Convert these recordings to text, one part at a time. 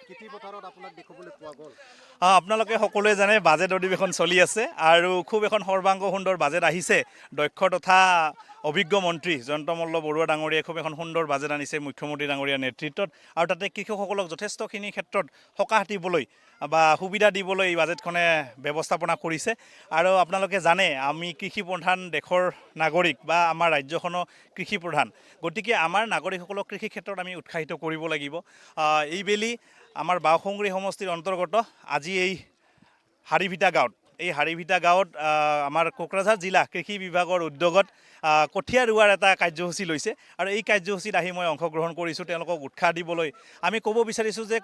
খেতি পথাৰত আপোনাক দেখিবলৈ পোৱা গ'ল। আপোনালোকে সকলোৱে জানে বাজেট অধিৱেশন চলি আছে আৰু খুব এখন সৰ্বাংগ সুন্দৰ বাজেট আহিছে। দক্ষ তথা অভিজ্ঞ মন্ত্ৰী জয়ন্ত মল্ল বৰুৱা ডাঙৰীয়াই খুব এখন সুন্দৰ বাজেট আনিছে মুখ্যমন্ত্ৰী ডাঙৰীয়াৰ নেতৃত্বত, আৰু তাতে কৃষকসকলক যথেষ্টখিনি ক্ষেত্ৰত সকাহ দিবলৈ বা সুবিধা দিবলৈ এই বাজেটখনে ব্যৱস্থাপনা কৰিছে। আৰু আপোনালোকে জানে আমি কৃষি প্ৰধান দেশৰ নাগৰিক বা আমাৰ ৰাজ্যখনো কৃষি প্ৰধান, গতিকে আমাৰ নাগৰিকসকলক কৃষি ক্ষেত্ৰত আমি উৎসাহিত কৰিব লাগিব। এইবেলি আমাৰ বাওসুংগুৰি সমষ্টিৰ অন্তৰ্গত আজি এই হাৰিভিটা গাঁৱত আমাৰ কোকৰাঝাৰ জিলা কৃষি বিভাগৰ উদ্যোগত কঠীয়া ৰোৱাৰ এটা কাৰ্যসূচী লৈছে, আৰু এই কাৰ্যসূচীত আহি মই অংশগ্ৰহণ কৰিছোঁ তেওঁলোকক উৎসাহ দিবলৈ। আমি ক'ব বিচাৰিছোঁ যে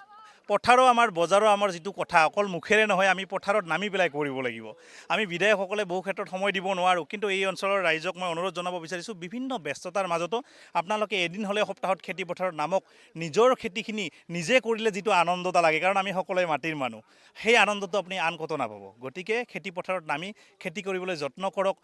পথাৰো আমাৰ বজাৰো আমাৰ যিটো কথা অকল মুখেৰে নহয়, আমি পথাৰত নামি পেলাই কৰিব লাগিব। আমি বিধায়কসকলে বহু ক্ষেত্ৰত সময় দিব নোৱাৰোঁ, কিন্তু এই অঞ্চলৰ ৰাইজক মই অনুৰোধ জনাব বিচাৰিছোঁ বিভিন্ন ব্যস্ততাৰ মাজতো আপোনালোকে এদিন হ'লে সপ্তাহত খেতি পথাৰত নামক। নিজৰ খেতিখিনি নিজে কৰিলে যিটো আনন্দ এটা লাগে, কাৰণ আমি সকলোৱে মাটিৰ মানুহ, সেই আনন্দটো আপুনি আন ক'তো নাপাব। গতিকে খেতি পথাৰত নামি খেতি কৰিবলৈ যত্ন কৰক।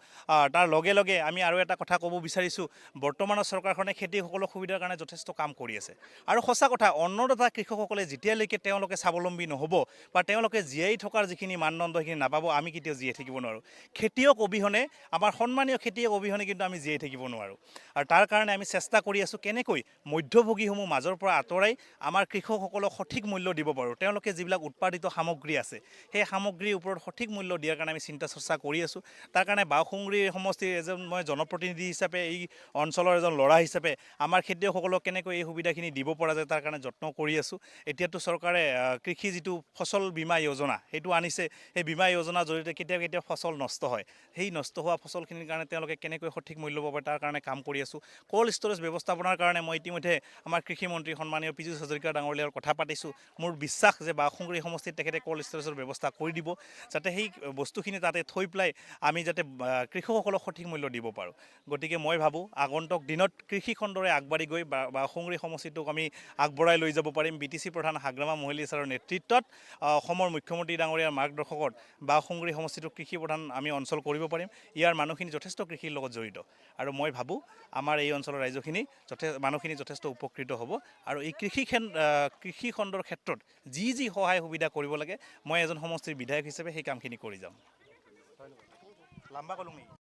তাৰ লগে লগে আমি আৰু এটা কথা ক'ব বিচাৰিছোঁ, বৰ্তমানৰ চৰকাৰখনে খেতিয়কসকলৰ সুবিধাৰ কাৰণে যথেষ্ট কাম কৰি আছে। আৰু সঁচা কথা, অন্নদাতা কৃষকসকলে যেতিয়ালৈকে তেওঁলোকে স্বাৱলম্বী নহ'ব বা তেওঁলোকে জীয়াই থকাৰ যিখিনি মানদণ্ড সেইখিনি নাপাব, আমি কেতিয়াও জীয়াই থাকিব নোৱাৰোঁ। খেতিয়ক অবিহনে, আমাৰ সন্মানীয় খেতিয়ক অবিহনে কিন্তু আমি জীয়াই থাকিব নোৱাৰোঁ। আৰু তাৰ কাৰণে আমি চেষ্টা কৰি আছোঁ কেনেকৈ মধ্যভোগীসমূহ মাজৰ পৰা আঁতৰাই আমাৰ কৃষকসকলক সঠিক মূল্য দিব পাৰোঁ। তেওঁলোকে যিবিলাক উৎপাদিত সামগ্ৰী আছে সেই সামগ্ৰীৰ ওপৰত সঠিক মূল্য দিয়াৰ কাৰণে আমি চিন্তা চৰ্চা কৰি আছোঁ। তাৰ কাৰণে বাওসুংগুৰি সমষ্টিৰ মই জনপ্ৰতিনিধি হিচাপে, এই অঞ্চলৰ এজন ল'ৰা হিচাপে আমাৰ খেতিয়কসকলক কেনেকৈ এই সুবিধাখিনি দিব পৰা যায় তাৰ কাৰণে যত্ন কৰি আছোঁ। এতিয়াতো চৰকাৰে কৃষি যিটো ফচল বীমা যোজনা সেইটো আনিছে, সেই বীমা যোজনাৰ জৰিয়তে কেতিয়াবা কেতিয়াবা ফচল নষ্ট হয়, সেই নষ্ট হোৱা ফচলখিনিৰ কাৰণে তেওঁলোকে কেনেকৈ সঠিক মূল্য পাব তাৰ কাৰণে কাম কৰি আছোঁ। ক'ল্ড ষ্ট'ৰেজ ব্যৱস্থাপনাৰ কাৰণে মই ইতিমধ্যে আমাৰ কৃষিমন্ত্ৰী সন্মানীয় পীযুষ হাজৰিকা ডাঙৰীয়াৰ লগত কথা পাতিছোঁ। মোৰ বিশ্বাস যে বাওসুংগুৰি সমষ্টিত তেখেতে ক'ল্ড ষ্ট'ৰেজৰ ব্যৱস্থা কৰি দিব, যাতে সেই বস্তুখিনি তাতে থৈ পেলাই আমি যাতে কৃষকসকলক সঠিক মূল্য দিব পাৰোঁ। গতিকে মই ভাবোঁ আগন্তুক দিনত কৃষিখণ্ডৰে আগবাঢ়ি গৈ বাওসুংগুৰি সমষ্টিটোক আমি আগবঢ়াই লৈ যাব পাৰিম। BTC প্ৰধান হাগ্ৰামা মহলী ছাৰৰ নেতৃত্বত অসমৰ মুখ্যমন্ত্ৰী ডাঙৰীয়াৰ মাৰ্গদৰ্শকত বাওসুংগুৰি সমষ্টিটোক কৃষি প্ৰধান আমি অঞ্চল কৰিব পাৰিম। ইয়াৰ মানুহখিনি যথেষ্ট কৃষিৰ লগত জড়িত, আৰু মই ভাবোঁ আমাৰ এই অঞ্চলৰ ৰাইজখিনি মানুহখিনি যথেষ্ট উপকৃত হ'ব। আৰু এই কৃষি খণ্ডৰ ক্ষেত্ৰত যি যি সহায় সুবিধা কৰিব লাগে, মই এজন সমষ্টিৰ বিধায়ক হিচাপে সেই কামখিনি কৰি যাম।